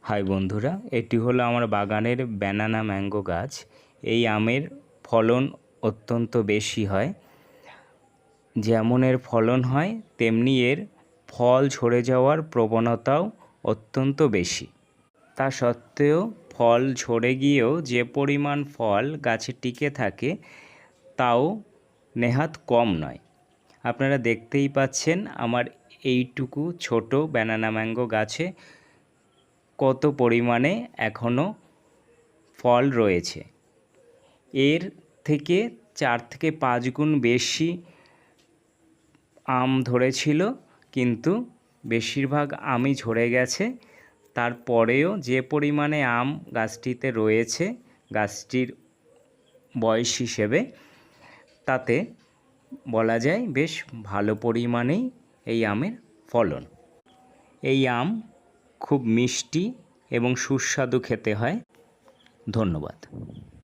High বন্ধুরা, এটি হলো আমার বাগানের ব্যানানা ম্যাঙ্গো গাছ। এই আমের ফলন অত্যন্ত বেশি হয়। যেমন এর ফলন হয় তেমনি এর ফল ঝরে যাওয়ার প্রবণতাও অত্যন্ত বেশি। তা সত্ত্বেও ফল ঝরে গিয়েও যে পরিমাণ ফল গাছে টিকে থাকে তাও নেহাত কম নয়। আপনারা দেখতেই পাচ্ছেন আমার এইটুকু ছোট ব্যানানা ম্যাঙ্গো গাছে কত পরিমাণে এখনও ফল রয়েছে। এর থেকে 4 থেকে 5 গুণ বেশি আম ধরেছিল, কিন্তু বেশিরভাগ আমই ঝরে গেছে। তারপরেও যে পরিমাণে আম গাছটিতে রয়েছে গাছটির বয়স হিসেবে, তাতে বলা যায় বেশ ভালো পরিমাণেই এই আমের ফলন। এই আম খুব মিষ্টি এবং সুস্বাদু খেতে হয়। ধন্যবাদ।